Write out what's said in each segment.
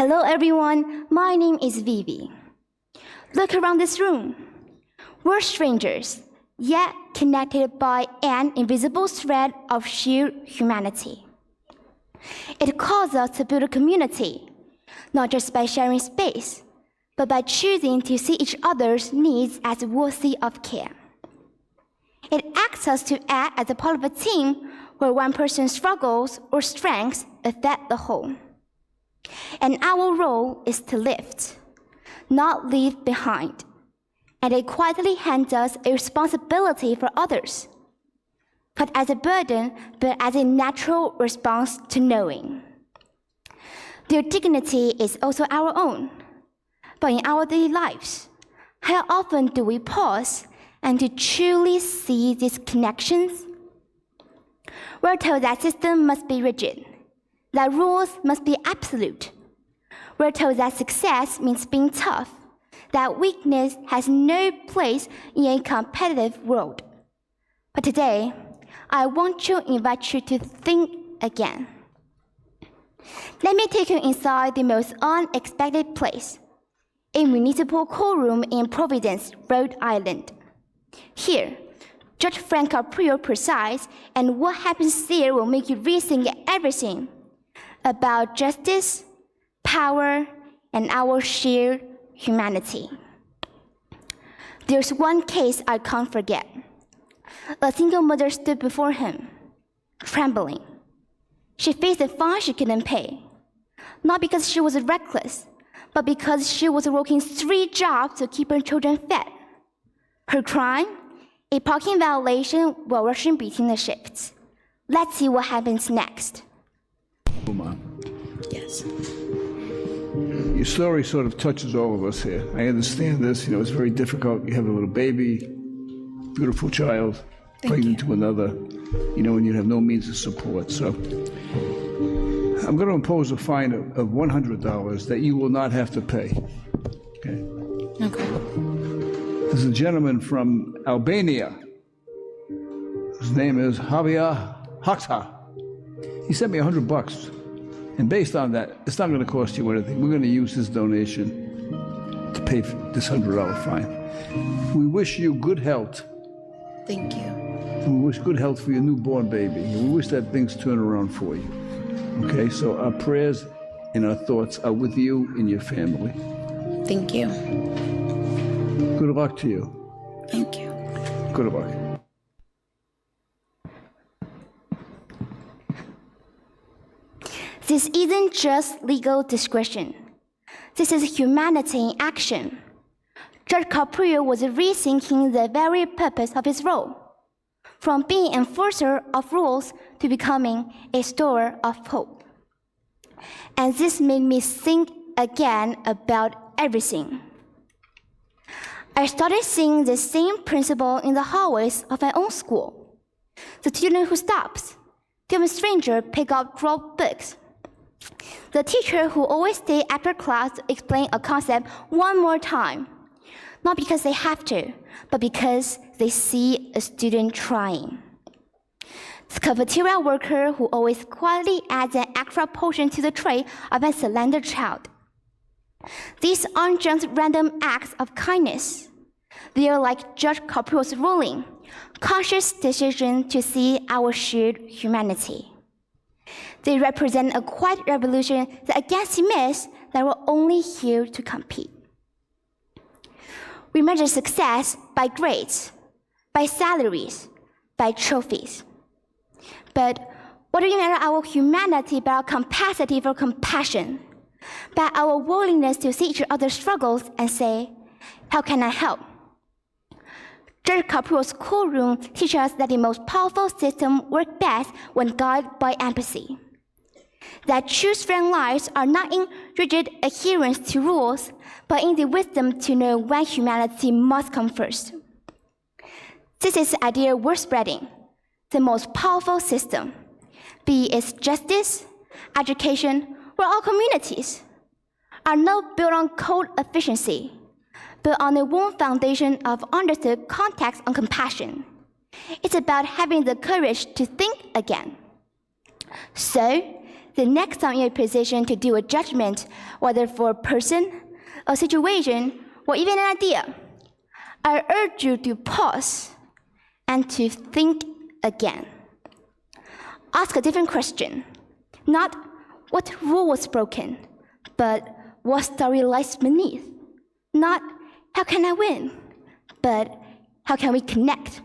Hello everyone, my name is Vivi. Look around this room. We're strangers, yet connected by an invisible thread of sheer humanity. It calls us to build a community, not just by sharing space, but by choosing to see each other's needs as worthy of care. It asks us to act as a part of a team where one person's struggles or strengths affect the whole. And our role is to lift, not leave behind. And it quietly hands us a responsibility for others, not as a burden, but as a natural response to knowing. Their dignity is also our own. But in our daily lives, how often do we pause and to truly see these connections? We're told that systems must be rigid, that rules must be absolute. We're told that success means being tough, that weakness has no place in a competitive world. But today, I want to invite you to think again. Let me take you inside the most unexpected place, a municipal courtroom in Providence, Rhode Island. Here, Judge Frank Caprio presides, and what happens there will make you rethink everything about justice, power, and our shared humanity. There's one case I can't forget. A single mother stood before him, trembling. She faced a fine she couldn't pay, not because she was reckless, but because she was working 3 jobs to keep her children fed. Her crime? A parking violation while rushing between the shifts. Let's see what happens next. Yes. Your story sort of touches all of us here. I understand this. It's very difficult. You have a little baby, beautiful child, pregnant to another, and you have no means of support. So I'm going to impose a fine of $100 that you will not have to pay. Okay? There's a gentleman from Albania. His name is Javier Hakta. He sent me $100. And based on that, it's not going to cost you anything. We're going to use his donation to pay for this $100 fine. We wish you good health. Thank you. And we wish good health for your newborn baby. And we wish that things turn around for you. Okay, so our prayers and our thoughts are with you and your family. Thank you. Good luck to you. Thank you. Good luck. This isn't just legal discretion. This is humanity in action. Judge Caprio was rethinking the very purpose of his role, from being enforcer of rules to becoming a storer of hope. And this made me think again about everything. I started seeing the same principle in the hallways of my own school. The student who stops, to a stranger pick up dropped books. The teacher who always stays after class to explain a concept one more time, not because they have to, but because they see a student trying. The cafeteria worker who always quietly adds an extra portion to the tray of a slender child. These aren't just random acts of kindness. They are like Judge Caprio's ruling, conscious decision to see our shared humanity. They represent a quiet revolution against myths that were only here to compete. We measure success by grades, by salaries, by trophies. But what do we measure our humanity by our capacity for compassion, by our willingness to see each other's struggles and say, how can I help? Judge Caprio's courtroom teaches us that the most powerful systems work best when guided by empathy. That true strength lies are not in rigid adherence to rules, but in the wisdom to know when humanity must come first. This is the idea we're spreading. The most powerful system, be it justice, education, or all communities, are not built on cold efficiency, but on a warm foundation of understood context and compassion. It's about having the courage to think again. So, the next time you're in a position to do a judgment, whether for a person, a situation, or even an idea, I urge you to pause and to think again. Ask a different question. Not what rule was broken, but what story lies beneath. Not how can I win, but how can we connect?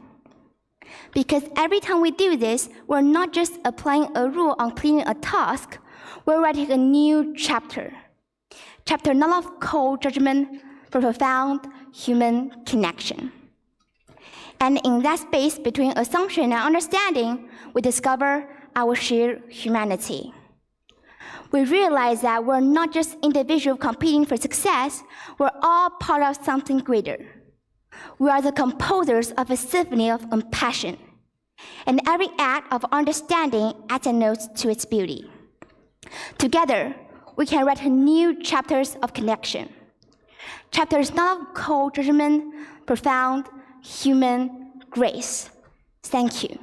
Because every time we do this, we're not just applying a rule on completing a task, we're writing a new chapter. Chapter not of cold judgment, but profound human connection. And in that space between assumption and understanding, we discover our shared humanity. We realize that we're not just individuals competing for success, we're all part of something greater. We are the composers of a symphony of compassion, and every act of understanding adds a note to its beauty. Together, we can write new chapters of connection. Chapters not of cold judgment, profound human grace. Thank you.